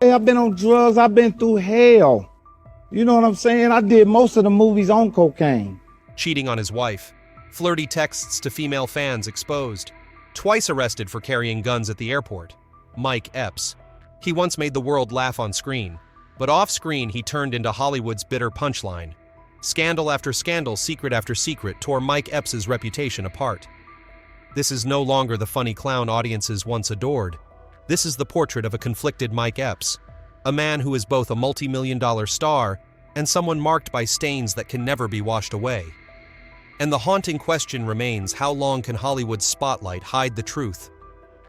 Hey, I've been on drugs. I've been through hell. You know what I'm saying? I did most of the movies on cocaine. Cheating on his wife, flirty texts to female fans exposed, twice arrested for carrying guns at the airport. Mike Epps. He once made the world laugh on screen, but off-screen he turned into Hollywood's bitter punchline. Scandal after scandal, secret after secret tore Mike Epps' reputation apart. This is no longer the funny clown audiences once adored. This is the portrait of a conflicted Mike Epps, a man who is both a multi-million-dollar star and someone marked by stains that can never be washed away. And the haunting question remains, how long can Hollywood's spotlight hide the truth?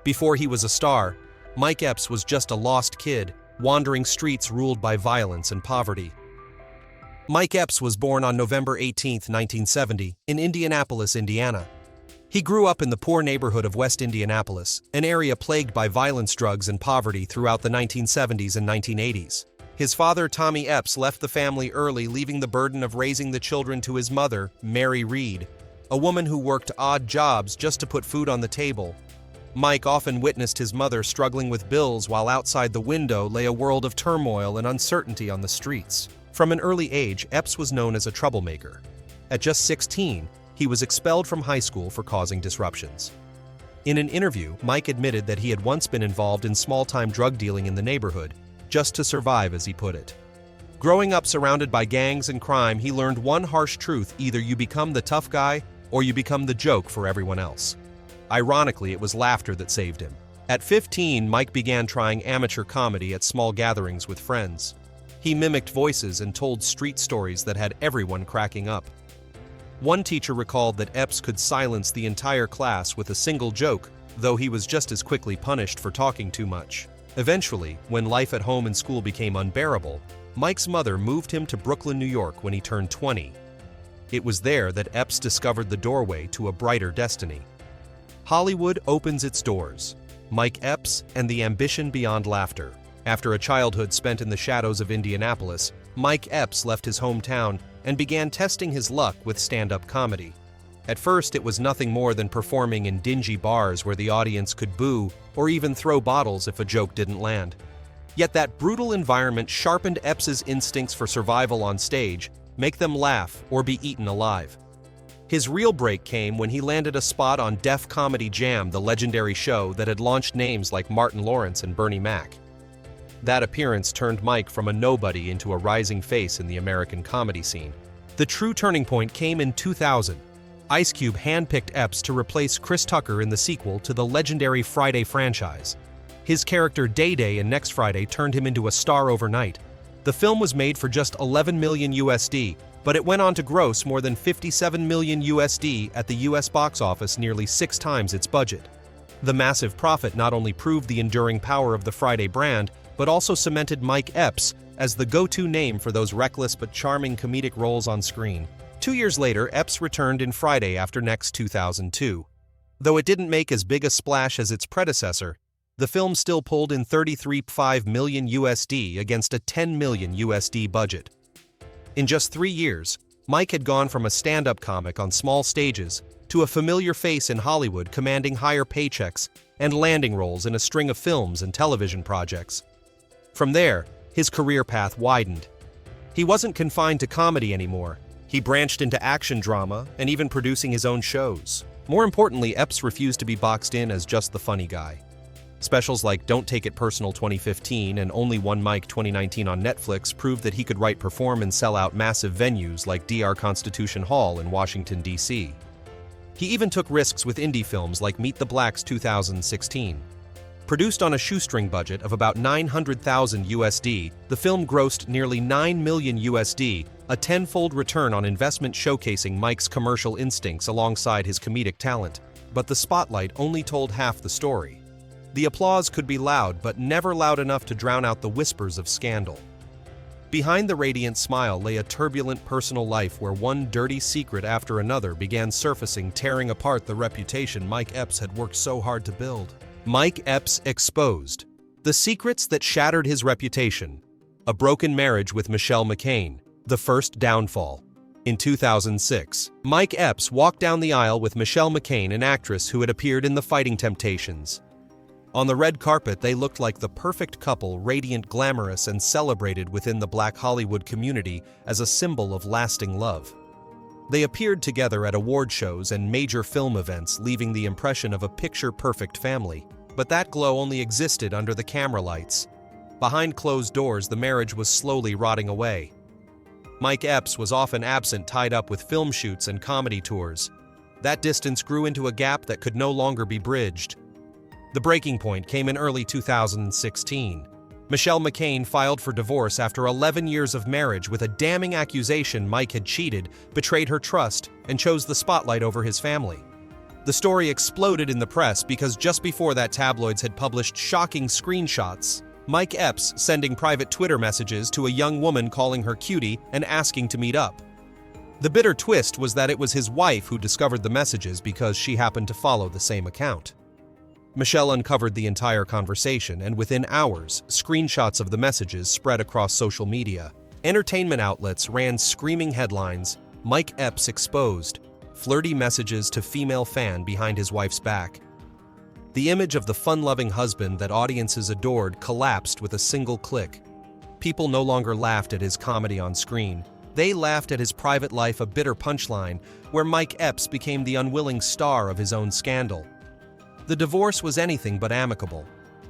Before he was a star, Mike Epps was just a lost kid, wandering streets ruled by violence and poverty. Mike Epps was born on November 18, 1970, in Indianapolis, Indiana. He grew up in the poor neighborhood of West Indianapolis, an area plagued by violence, drugs, and poverty throughout the 1970s and 1980s. His father, Tommy Epps, left the family early, leaving the burden of raising the children to his mother, Mary Reed, a woman who worked odd jobs just to put food on the table. Mike often witnessed his mother struggling with bills while outside the window lay a world of turmoil and uncertainty on the streets. From an early age, Epps was known as a troublemaker. At just 16, he was expelled from high school for causing disruptions. In an interview, Mike admitted that he had once been involved in small-time drug dealing in the neighborhood, just to survive, as he put it. Growing up surrounded by gangs and crime, he learned one harsh truth: either you become the tough guy or you become the joke for everyone else. Ironically, it was laughter that saved him. At 15, Mike began trying amateur comedy at small gatherings with friends. He mimicked voices and told street stories that had everyone cracking up. One teacher recalled that Epps could silence the entire class with a single joke, though he was just as quickly punished for talking too much. Eventually, when life at home and school became unbearable, Mike's mother moved him to Brooklyn, New York when he turned 20. It was there that Epps discovered the doorway to a brighter destiny. Hollywood opens its doors. Mike Epps and the ambition beyond laughter. After a childhood spent in the shadows of Indianapolis, Mike Epps left his hometown and began testing his luck with stand-up comedy. At first, it was nothing more than performing in dingy bars where the audience could boo or even throw bottles if a joke didn't land. Yet that brutal environment sharpened Epps' instincts for survival on stage, make them laugh or be eaten alive. His real break came when he landed a spot on Def Comedy Jam, the legendary show that had launched names like Martin Lawrence and Bernie Mac. That appearance turned Mike from a nobody into a rising face in the American comedy scene. The true turning point came in 2000. Ice Cube handpicked Epps to replace Chris Tucker in the sequel to the legendary Friday franchise. His character Day Day in Next Friday turned him into a star overnight. The film was made for just $11 million USD, but it went on to gross more than $57 million USD at the US box office, nearly 6 times its budget. The massive profit not only proved the enduring power of the Friday brand, but also cemented Mike Epps as the go-to name for those reckless but charming comedic roles on screen. 2 years later, Epps returned in Friday After Next 2002. Though it didn't make as big a splash as its predecessor, the film still pulled in $33.5 million USD against a $10 million USD budget. In just 3 years, Mike had gone from a stand-up comic on small stages to a familiar face in Hollywood, commanding higher paychecks and landing roles in a string of films and television projects. From there, his career path widened. He wasn't confined to comedy anymore. He branched into action drama and even producing his own shows. More importantly, Epps refused to be boxed in as just the funny guy. Specials like Don't Take It Personal 2015 and Only One Mic 2019 on Netflix proved that he could write, perform, and sell out massive venues like DR Constitution Hall in Washington, D.C. He even took risks with indie films like Meet the Blacks 2016. Produced on a shoestring budget of about $900,000 USD, the film grossed nearly $9 million USD, a tenfold return on investment showcasing Mike's commercial instincts alongside his comedic talent. But the spotlight only told half the story. The applause could be loud, but never loud enough to drown out the whispers of scandal. Behind the radiant smile lay a turbulent personal life where one dirty secret after another began surfacing, tearing apart the reputation Mike Epps had worked so hard to build. Mike Epps exposed. The secrets that shattered his reputation. A broken marriage with Michelle McCain. The first downfall. In 2006, Mike Epps walked down the aisle with Michelle McCain, an actress who had appeared in The Fighting Temptations. On the red carpet, they looked like the perfect couple, radiant, glamorous, and celebrated within the Black Hollywood community as a symbol of lasting love. They appeared together at award shows and major film events, leaving the impression of a picture-perfect family. But that glow only existed under the camera lights. Behind closed doors, the marriage was slowly rotting away. Mike Epps was often absent, tied up with film shoots and comedy tours. That distance grew into a gap that could no longer be bridged. The breaking point came in early 2016. Michelle McCain filed for divorce after 11 years of marriage with a damning accusation Mike had cheated, betrayed her trust, and chose the spotlight over his family. The story exploded in the press because just before that, tabloids had published shocking screenshots. Mike Epps sending private Twitter messages to a young woman calling her cutie and asking to meet up. The bitter twist was that it was his wife who discovered the messages because she happened to follow the same account. Michelle uncovered the entire conversation, and within hours, screenshots of the messages spread across social media. Entertainment outlets ran screaming headlines, "Mike Epps exposed, flirty messages to female fan behind his wife's back." The image of the fun-loving husband that audiences adored collapsed with a single click. People no longer laughed at his comedy on screen. They laughed at his private life, a bitter punchline, where Mike Epps became the unwilling star of his own scandal. The divorce was anything but amicable.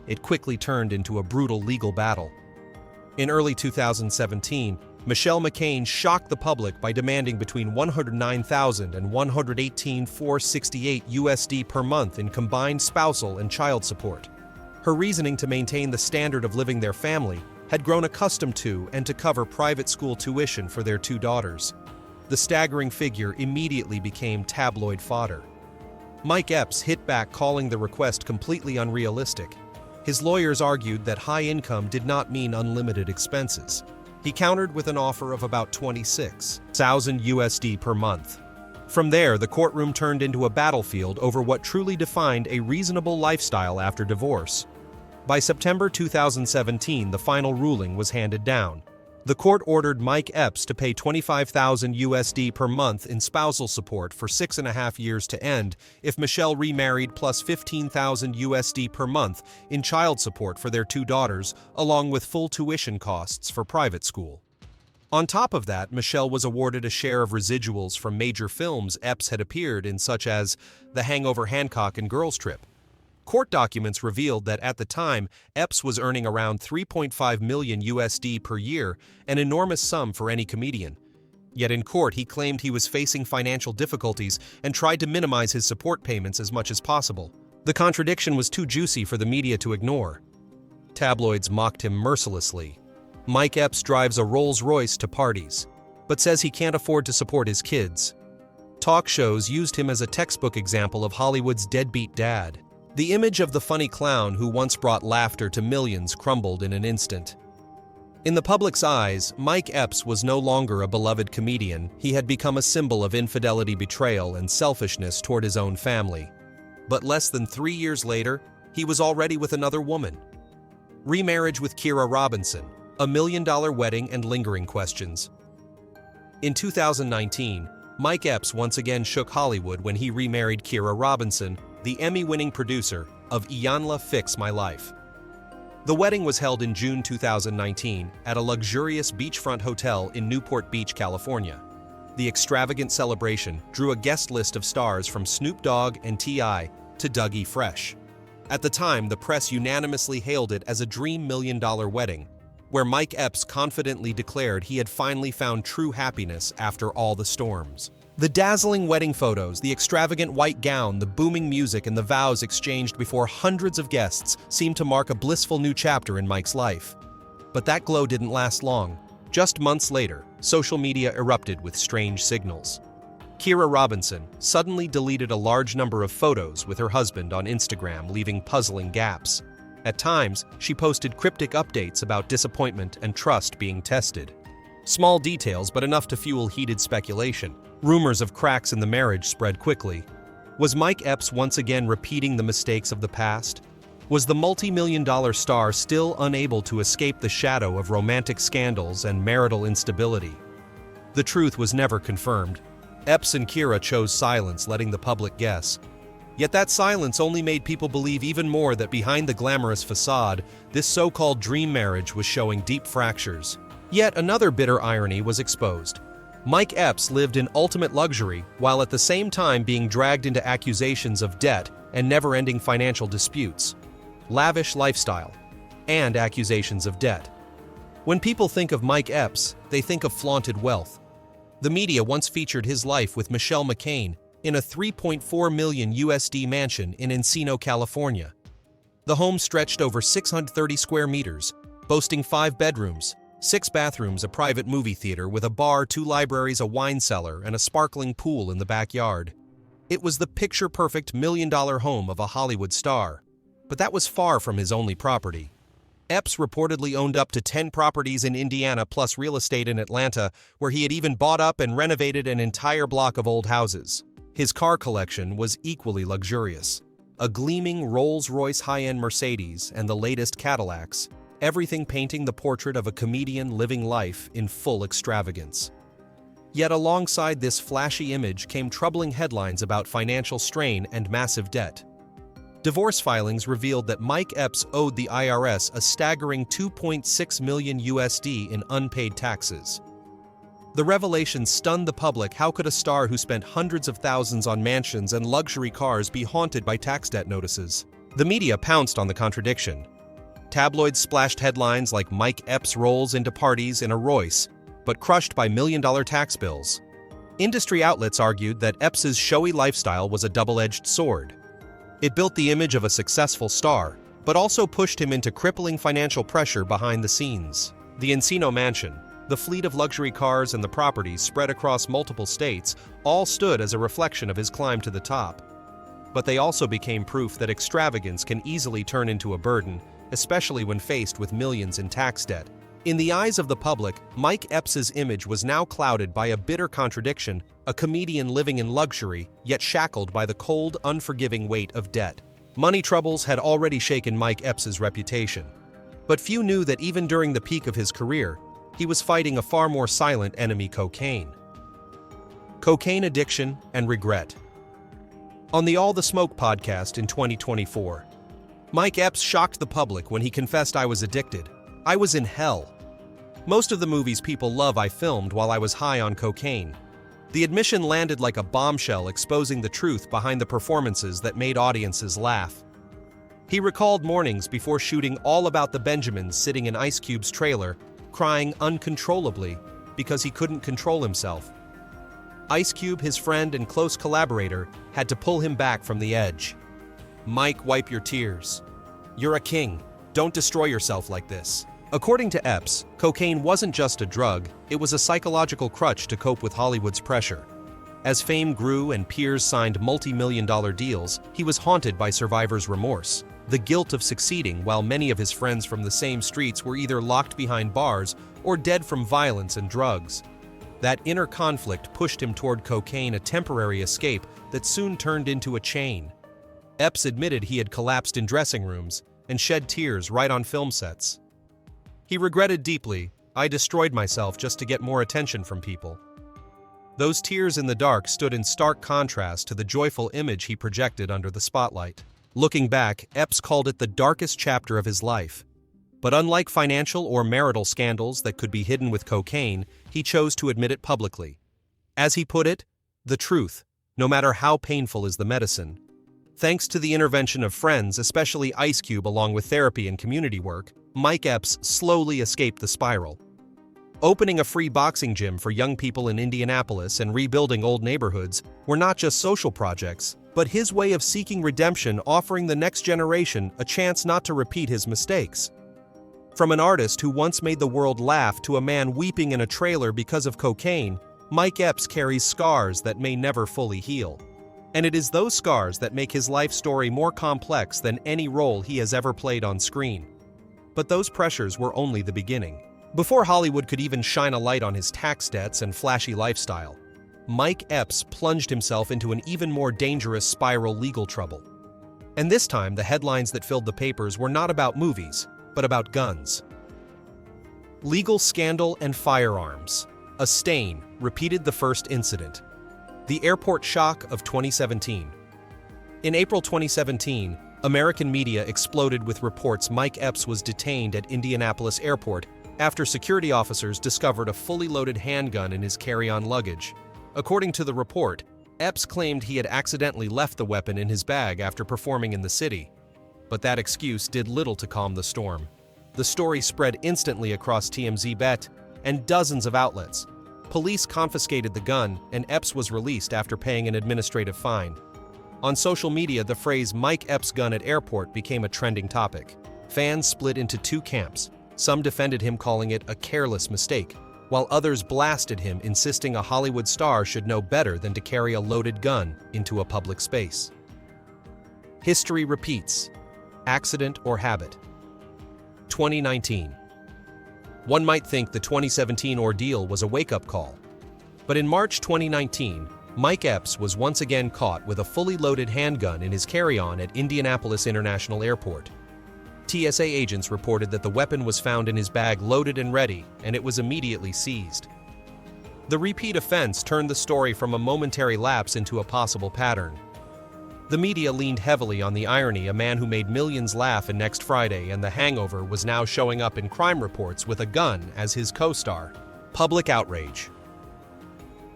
It quickly turned into a brutal legal battle. In early 2017, Michelle McCain shocked the public by demanding between $109,000 and $118,468 USD per month in combined spousal and child support. Her reasoning to maintain the standard of living their family had grown accustomed to and to cover private school tuition for their two daughters. The staggering figure immediately became tabloid fodder. Mike Epps hit back, calling the request completely unrealistic. His lawyers argued that high income did not mean unlimited expenses. He countered with an offer of about $26,000 USD per month. From there, the courtroom turned into a battlefield over what truly defined a reasonable lifestyle after divorce. By September 2017, the final ruling was handed down. The court ordered Mike Epps to pay $25,000 USD per month in spousal support for 6.5 years to end if Michelle remarried, plus $15,000 USD per month in child support for their two daughters, along with full tuition costs for private school. On top of that, Michelle was awarded a share of residuals from major films Epps had appeared in, such as The Hangover, Hancock, and Girls Trip. Court documents revealed that at the time, Epps was earning around $3.5 million USD per year, an enormous sum for any comedian. Yet in court, he claimed he was facing financial difficulties and tried to minimize his support payments as much as possible. The contradiction was too juicy for the media to ignore. Tabloids mocked him mercilessly. Mike Epps drives a Rolls-Royce to parties, but says he can't afford to support his kids. Talk shows used him as a textbook example of Hollywood's deadbeat dad. The image of the funny clown who once brought laughter to millions crumbled in an instant. In the public's eyes, Mike Epps was no longer a beloved comedian. He had become a symbol of infidelity, betrayal, and selfishness toward his own family. But less than 3 years later, he was already with another woman. Remarriage with Kira Robinson, a $1 million wedding, and lingering questions. In 2019, Mike Epps once again shook Hollywood when he remarried Kira Robinson, the Emmy-winning producer of Iyanla Fix My Life. The wedding was held in June 2019 at a luxurious beachfront hotel in Newport Beach, California. The extravagant celebration drew a guest list of stars from Snoop Dogg and T.I. to Dougie Fresh. At the time, the press unanimously hailed it as a dream $1 million wedding, where Mike Epps confidently declared he had finally found true happiness after all the storms. The dazzling wedding photos, the extravagant white gown, the booming music, and the vows exchanged before hundreds of guests seemed to mark a blissful new chapter in Mike's life. But that glow didn't last long. Just months later, social media erupted with strange signals. Kira Robinson suddenly deleted a large number of photos with her husband on Instagram, leaving puzzling gaps. At times, she posted cryptic updates about disappointment and trust being tested. Small details, but enough to fuel heated speculation. Rumors of cracks in the marriage spread quickly. Was Mike Epps once again repeating the mistakes of the past? Was the multi-million-dollar star still unable to escape the shadow of romantic scandals and marital instability? The truth was never confirmed. Epps and Kira chose silence, letting the public guess. Yet that silence only made people believe even more that behind the glamorous facade, this so-called dream marriage was showing deep fractures. Yet another bitter irony was exposed. Mike Epps lived in ultimate luxury while at the same time being dragged into accusations of debt and never-ending financial disputes. Lavish lifestyle and accusations of debt. When people think of Mike Epps, they think of flaunted wealth. The media once featured his life with Michelle McCain in a $3.4 million USD mansion in Encino, California. The home stretched over 630 square meters, boasting 5 bedrooms, 6 bathrooms, a private movie theater with a bar, 2 libraries, a wine cellar, and a sparkling pool in the backyard. It was the picture-perfect million-dollar home of a Hollywood star. But that was far from his only property. Epps reportedly owned up to 10 properties in Indiana plus real estate in Atlanta, where he had even bought up and renovated an entire block of old houses. His car collection was equally luxurious. A gleaming Rolls-Royce high-end Mercedes and the latest Cadillacs, everything painting the portrait of a comedian living life in full extravagance. Yet alongside this flashy image came troubling headlines about financial strain and massive debt. Divorce filings revealed that Mike Epps owed the IRS a staggering $2.6 million USD in unpaid taxes. The revelation stunned the public. How could a star who spent hundreds of thousands on mansions and luxury cars be haunted by tax debt notices? The media pounced on the contradiction. Tabloids splashed headlines like Mike Epps rolls into parties in a Royce, but crushed by million-dollar tax bills. Industry outlets argued that Epps's showy lifestyle was a double-edged sword. It built the image of a successful star, but also pushed him into crippling financial pressure behind the scenes. The Encino mansion, the fleet of luxury cars and the properties spread across multiple states all stood as a reflection of his climb to the top. But they also became proof that extravagance can easily turn into a burden, especially when faced with millions in tax debt. In the eyes of the public, Mike Epps's image was now clouded by a bitter contradiction, a comedian living in luxury, yet shackled by the cold, unforgiving weight of debt. Money troubles had already shaken Mike Epps's reputation. But few knew that even during the peak of his career, he was fighting a far more silent enemy: cocaine. Cocaine addiction and regret. On the All the Smoke podcast in 2024, Mike Epps shocked the public when he confessed, "I was addicted. I was in hell. Most of the movies people love I filmed while I was high on cocaine." The admission landed like a bombshell, exposing the truth behind the performances that made audiences laugh. He recalled mornings before shooting all about the Benjamins sitting in Ice Cube's trailer, crying uncontrollably because he couldn't control himself. Ice Cube, his friend and close collaborator, had to pull him back from the edge. "Mike, wipe your tears. You're a king. Don't destroy yourself like this." According to Epps, cocaine wasn't just a drug, it was a psychological crutch to cope with Hollywood's pressure. As fame grew and peers signed multi-million-dollar deals, he was haunted by survivor's remorse, the guilt of succeeding while many of his friends from the same streets were either locked behind bars or dead from violence and drugs. That inner conflict pushed him toward cocaine, a temporary escape that soon turned into a chain. Epps admitted he had collapsed in dressing rooms and shed tears right on film sets. He regretted deeply, "I destroyed myself just to get more attention from people." Those tears in the dark stood in stark contrast to the joyful image he projected under the spotlight. Looking back, Epps called it the darkest chapter of his life. But unlike financial or marital scandals that could be hidden with cocaine, he chose to admit it publicly. As he put it, "The truth, no matter how painful, is the medicine." Thanks to the intervention of friends, especially Ice Cube, along with therapy and community work, Mike Epps slowly escaped the spiral. Opening a free boxing gym for young people in Indianapolis and rebuilding old neighborhoods were not just social projects, but his way of seeking redemption, offering the next generation a chance not to repeat his mistakes. From an artist who once made the world laugh to a man weeping in a trailer because of cocaine, Mike Epps carries scars that may never fully heal. And it is those scars that make his life story more complex than any role he has ever played on screen. But those pressures were only the beginning. Before Hollywood could even shine a light on his tax debts and flashy lifestyle, Mike Epps plunged himself into an even more dangerous spiral: legal trouble. And this time, the headlines that filled the papers were not about movies, but about guns. Legal scandal and firearms. A stain repeated the first incident. The airport shock of 2017. In April 2017, American media exploded with reports Mike Epps was detained at Indianapolis Airport after security officers discovered a fully loaded handgun in his carry-on luggage. According to the report, Epps claimed he had accidentally left the weapon in his bag after performing in the city. But that excuse did little to calm the storm. The story spread instantly across TMZ Bet and dozens of outlets. Police confiscated the gun, and Epps was released after paying an administrative fine. On social media, the phrase "Mike Epps gun at airport" became a trending topic. Fans split into two camps. Some defended him, calling it a careless mistake, while others blasted him, insisting a Hollywood star should know better than to carry a loaded gun into a public space. History repeats. Accident or habit? 2019. One might think the 2017 ordeal was a wake-up call. But in March 2019, Mike Epps was once again caught with a fully loaded handgun in his carry-on at Indianapolis International Airport. TSA agents reported that the weapon was found in his bag loaded and ready, and it was immediately seized. The repeat offense turned the story from a momentary lapse into a possible pattern. The media leaned heavily on the irony: a man who made millions laugh in Next Friday and The Hangover was now showing up in crime reports with a gun as his co-star. Public outrage.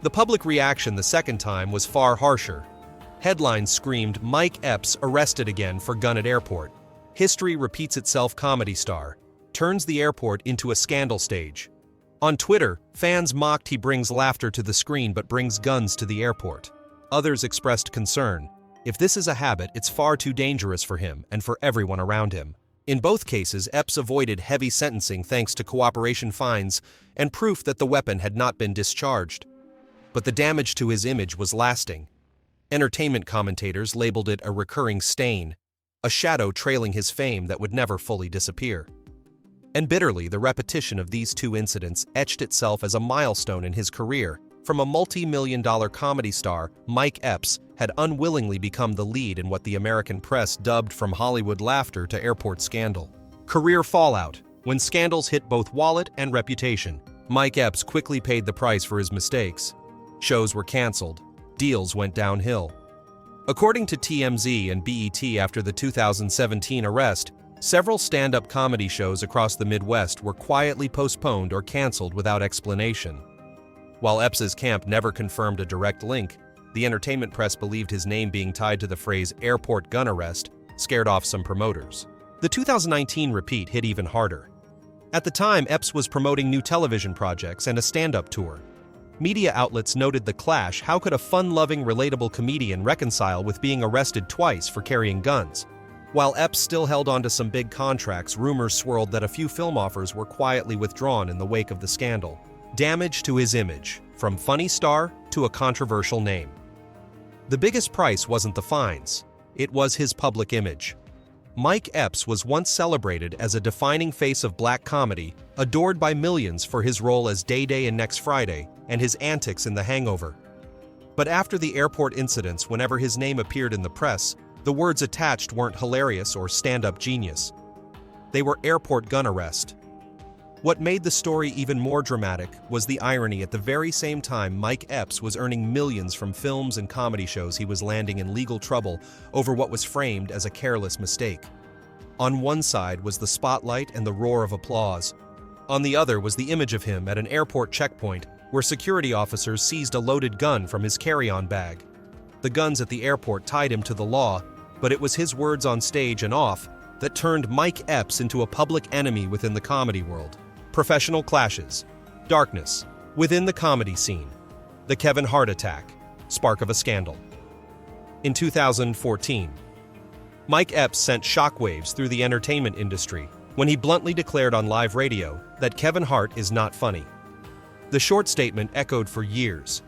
The public reaction the second time was far harsher. Headlines screamed, "Mike Epps arrested again for gun at airport. History repeats itself, comedy star turns the airport into a scandal stage." On Twitter, fans mocked, "He brings laughter to the screen but brings guns to the airport." Others expressed concern. If this is a habit, it's far too dangerous for him and for everyone around him. In both cases, Epps avoided heavy sentencing thanks to cooperation fines and proof that the weapon had not been discharged. But the damage to his image was lasting. Entertainment commentators labeled it a recurring stain, a shadow trailing his fame that would never fully disappear. And bitterly, the repetition of these two incidents etched itself as a milestone in his career. From a multi-million-dollar comedy star, Mike Epps had unwillingly become the lead in what the American press dubbed "from Hollywood laughter to airport scandal." Career fallout. When scandals hit both wallet and reputation, Mike Epps quickly paid the price for his mistakes. Shows were canceled. Deals went downhill. According to TMZ and BET, after the 2017 arrest, several stand-up comedy shows across the Midwest were quietly postponed or canceled without explanation. While Epps's camp never confirmed a direct link, the entertainment press believed his name being tied to the phrase "airport gun arrest" scared off some promoters. The 2019 repeat hit even harder. At the time, Epps was promoting new television projects and a stand-up tour. Media outlets noted the clash. How could a fun-loving, relatable comedian reconcile with being arrested twice for carrying guns? While Epps still held on to some big contracts, rumors swirled that a few film offers were quietly withdrawn in the wake of the scandal. Damage to his image, from funny star to a controversial name. The biggest price wasn't the fines, it was his public image. Mike Epps was once celebrated as a defining face of black comedy, adored by millions for his role as Day-Day in Next Friday and his antics in The Hangover. But after the airport incidents, whenever his name appeared in the press, the words attached weren't hilarious or stand-up genius. They were airport gun arrest. What made the story even more dramatic was the irony. At the very same time Mike Epps was earning millions from films and comedy shows, he was landing in legal trouble over what was framed as a careless mistake. On one side was the spotlight and the roar of applause. On the other was the image of him at an airport checkpoint where security officers seized a loaded gun from his carry-on bag. The guns at the airport tied him to the law, but it was his words on stage and off that turned Mike Epps into a public enemy within the comedy world. Professional clashes. Darkness. Within the comedy scene. The Kevin Hart attack. Spark of a scandal. In 2014, Mike Epps sent shockwaves through the entertainment industry when he bluntly declared on live radio that Kevin Hart is not funny. The short statement echoed for years.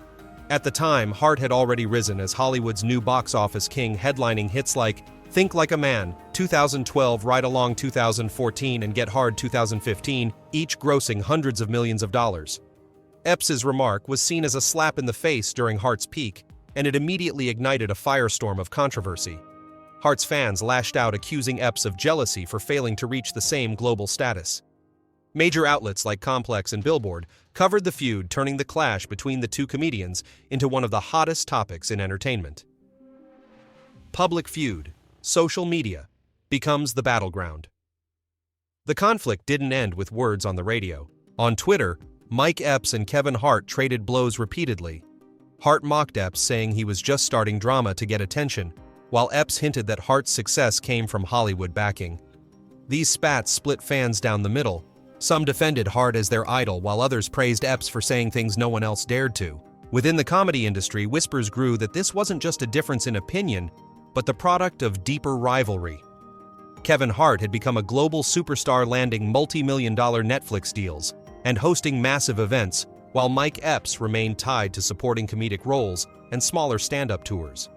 At the time, Hart had already risen as Hollywood's new box office king, headlining hits like Think Like a Man, 2012, Ride Along 2014, and Get Hard 2015, each grossing hundreds of millions of dollars. Epps's remark was seen as a slap in the face during Hart's peak, and it immediately ignited a firestorm of controversy. Hart's fans lashed out, accusing Epps of jealousy for failing to reach the same global status. Major outlets like Complex and Billboard covered the feud, turning the clash between the two comedians into one of the hottest topics in entertainment. public feud, social media, becomes the battleground. The conflict didn't end with words on the radio. On Twitter, Mike Epps and Kevin Hart traded blows repeatedly. Hart mocked Epps, saying he was just starting drama to get attention, while Epps hinted that Hart's success came from Hollywood backing. These spats split fans down the middle. Some defended Hart as their idol, while others praised Epps for saying things no one else dared to. Within the comedy industry, whispers grew that this wasn't just a difference in opinion, but the product of deeper rivalry. Kevin Hart had become a global superstar, landing multi-million-dollar Netflix deals and hosting massive events, while Mike Epps remained tied to supporting comedic roles and smaller stand-up tours.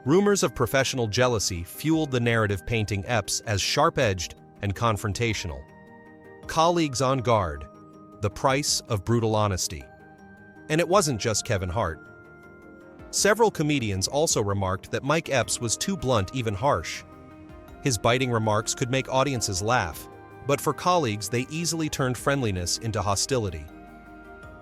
Rumors of professional jealousy fueled the narrative, painting Epps as sharp-edged and confrontational. Colleagues on guard, the price of brutal honesty. And it wasn't just Kevin Hart. Several comedians also remarked that Mike Epps was too blunt, even harsh. His biting remarks could make audiences laugh, but for colleagues they easily turned friendliness into hostility.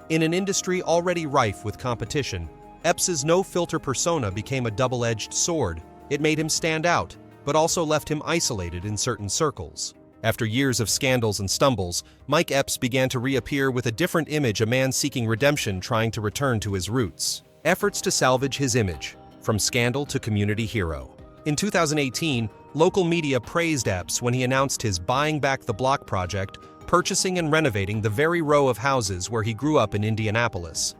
In an industry already rife with competition, Epps's no-filter persona became a double-edged sword. It made him stand out, but also left him isolated in certain circles. After years of scandals and stumbles, Mike Epps began to reappear with a different image, a man seeking redemption, trying to return to his roots. Efforts to salvage his image, from scandal to community hero. In 2018, local media praised Epps when he announced his Buying Back the Block project, purchasing and renovating the very row of houses where he grew up in Indianapolis.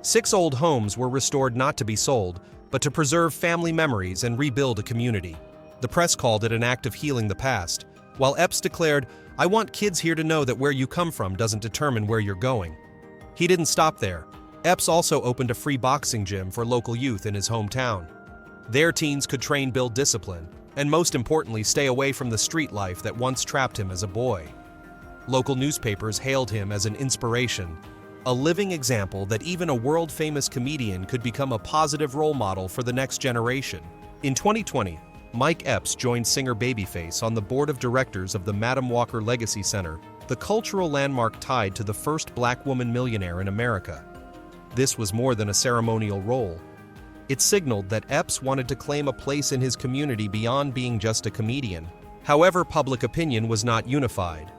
6 old homes were restored, not to be sold, but to preserve family memories and rebuild a community. The press called it an act of healing the past, while Epps declared, "I want kids here to know that where you come from doesn't determine where you're going." He didn't stop there. Epps also opened a free boxing gym for local youth in his hometown. Their teens could train, build discipline, and most importantly, stay away from the street life that once trapped him as a boy. Local newspapers hailed him as an inspiration, a living example that even a world-famous comedian could become a positive role model for the next generation. In 2020, Mike Epps joined singer Babyface on the board of directors of the Madam Walker Legacy Center, the cultural landmark tied to the first black woman millionaire in America. This was more than a ceremonial role. It signaled that Epps wanted to claim a place in his community beyond being just a comedian. However, public opinion was not unified.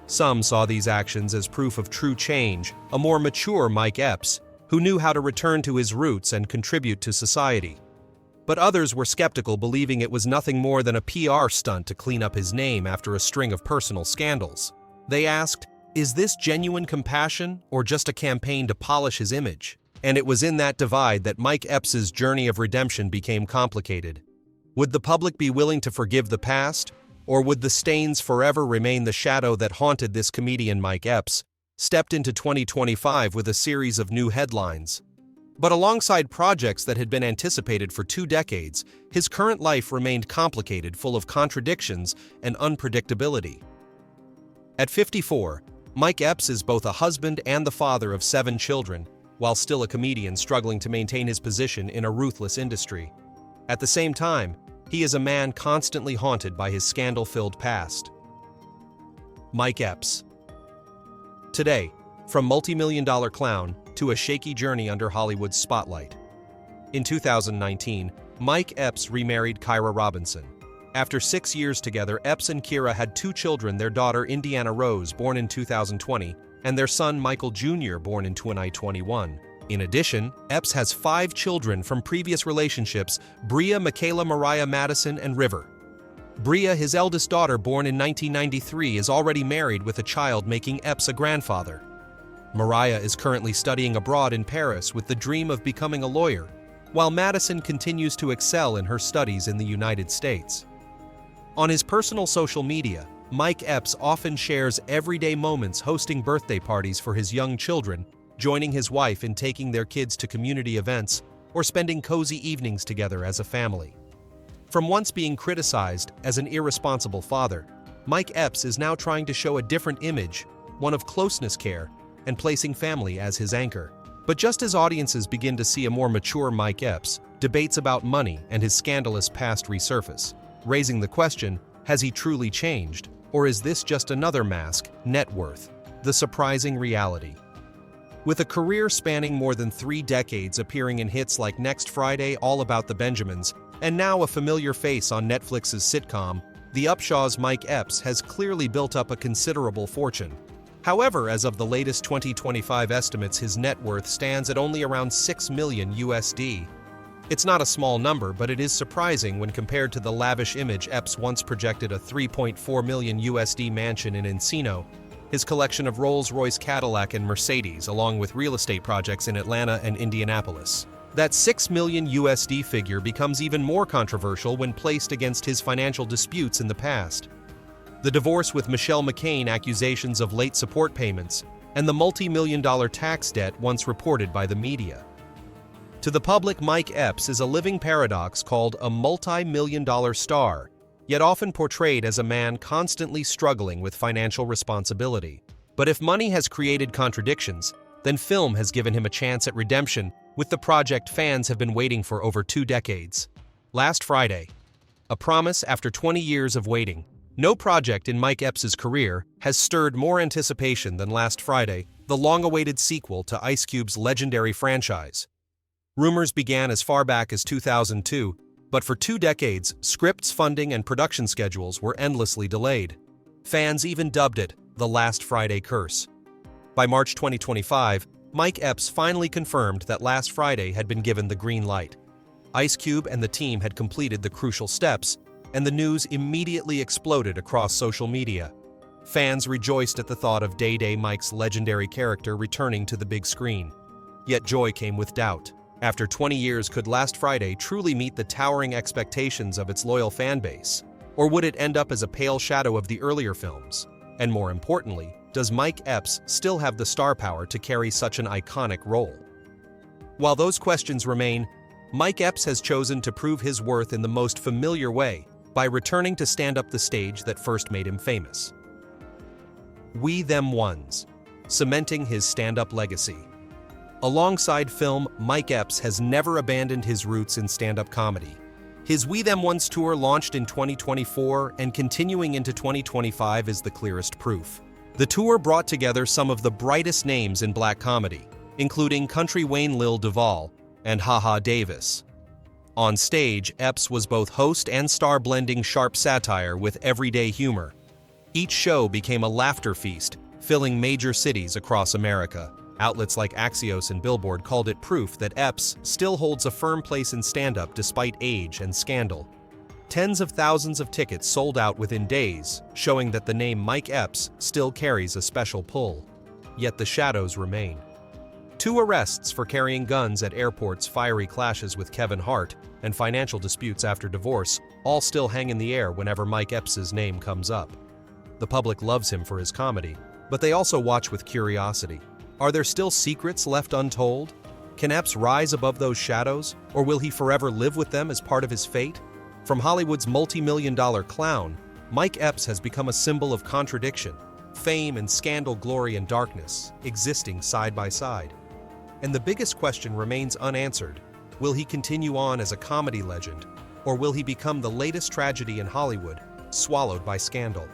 Some saw these actions as proof of true change, a more mature Mike Epps, who knew how to return to his roots and contribute to society. But others were skeptical, believing it was nothing more than a PR stunt to clean up his name after a string of personal scandals. They asked, is this genuine compassion or just a campaign to polish his image? And it was in that divide that Mike Epps' journey of redemption became complicated. Would the public be willing to forgive the past, or would the stains forever remain? The shadow that haunted this comedian, Mike Epps, stepped into 2025 with a series of new headlines. But alongside projects that had been anticipated for 2 decades, his current life remained complicated, full of contradictions and unpredictability. At 54, Mike Epps is both a husband and the father of 7 children, while still a comedian struggling to maintain his position in a ruthless industry. At the same time, he is a man constantly haunted by his scandal-filled past. Mike Epps. Today, from multi-million-dollar clown to a shaky journey under Hollywood's spotlight. In 2019, Mike Epps remarried Kyra Robinson. After 6 years together, Epps and Kyra had 2 children, their daughter Indiana Rose, born in 2020, and their son Michael Jr., born in 2021. In addition, Epps has 5 children from previous relationships: Bria, Michaela, Mariah, Madison, and River. Bria, his eldest daughter, born in 1993, is already married with a child, making Epps a grandfather. Mariah is currently studying abroad in Paris with the dream of becoming a lawyer, while Madison continues to excel in her studies in the United States. On his personal social media, Mike Epps often shares everyday moments, hosting birthday parties for his young children, joining his wife in taking their kids to community events, or spending cozy evenings together as a family. From once being criticized as an irresponsible father, Mike Epps is now trying to show a different image, one of closeness, care, and placing family as his anchor. But just as audiences begin to see a more mature Mike Epps, debates about money and his scandalous past resurface, raising the question, has he truly changed, or is this just another mask? Net worth. The surprising reality. With a career spanning more than 3 decades, appearing in hits like Next Friday, All About the Benjamins, And now a familiar face on Netflix's sitcom, The Upshaws' Mike Epps has clearly built up a considerable fortune. However, as of the latest 2025 estimates, his net worth stands at only around $6 million USD. It's not a small number, but it is surprising when compared to the lavish image Epps once projected a $3.4 million USD mansion in Encino, his collection of Rolls-Royce Cadillac and Mercedes, along with real estate projects in Atlanta and Indianapolis. That $6 million USD figure becomes even more controversial when placed against his financial disputes in the past. The divorce with Michelle McCain, accusations of late support payments, and the multi-million-dollar tax debt once reported by the media. To the public, Mike Epps is a living paradox called a multi-million-dollar star, yet often portrayed as a man constantly struggling with financial responsibility. But if money has created contradictions, then film has given him a chance at redemption with the project fans have been waiting for over 2 decades. Last Friday, a promise after 20 years of waiting. No project in Mike Epps' career has stirred more anticipation than Last Friday, the long-awaited sequel to Ice Cube's legendary franchise. Rumors began as far back as 2002, but for 2 decades, scripts, funding, and production schedules were endlessly delayed. Fans even dubbed it the Last Friday Curse. By March 2025, Mike Epps finally confirmed that Last Friday had been given the green light. Ice Cube and the team had completed the crucial steps, and the news immediately exploded across social media. Fans rejoiced at the thought of Day-Day Mike's legendary character returning to the big screen. Yet joy came with doubt. After 20 years, could Last Friday truly meet the towering expectations of its loyal fan base? Or would it end up as a pale shadow of the earlier films? And more importantly, does Mike Epps still have the star power to carry such an iconic role? While those questions remain, Mike Epps has chosen to prove his worth in the most familiar way, by returning to stand up the stage that first made him famous. We Them Ones, cementing his stand-up legacy. Alongside film, Mike Epps has never abandoned his roots in stand-up comedy. His We Them Ones tour launched in 2024 and continuing into 2025 is the clearest proof. The tour brought together some of the brightest names in black comedy, including country Wayne Lil Duval and HaHa Davis. On stage, Epps was both host and star, blending sharp satire with everyday humor. Each show became a laughter feast, filling major cities across America. Outlets like Axios and Billboard called it proof that Epps still holds a firm place in stand-up despite age and scandal. Tens of thousands of tickets sold out within days, showing that the name Mike Epps still carries a special pull. Yet the shadows remain. 2 arrests for carrying guns at airports, fiery clashes with Kevin Hart, and financial disputes after divorce all still hang in the air whenever Mike Epps' name comes up. The public loves him for his comedy, but they also watch with curiosity. Are there still secrets left untold? Can Epps rise above those shadows, or will he forever live with them as part of his fate? From Hollywood's multi-million-dollar clown, Mike Epps has become a symbol of contradiction, fame and scandal, glory and darkness, existing side by side. And the biggest question remains unanswered. Will he continue on as a comedy legend, or will he become the latest tragedy in Hollywood, swallowed by scandal?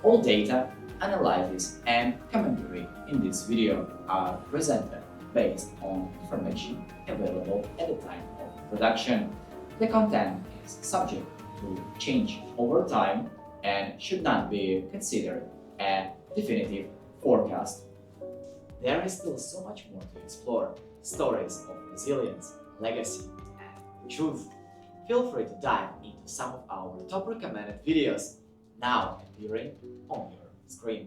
All data, analysis, and commentary in this video are presented based on information available at the time of production. The content is subject to change over time and should not be considered a definitive forecast. There is still so much more to explore. Stories of resilience, legacy, and truth. Feel free to dive into some of our top recommended videos now appearing on your screen.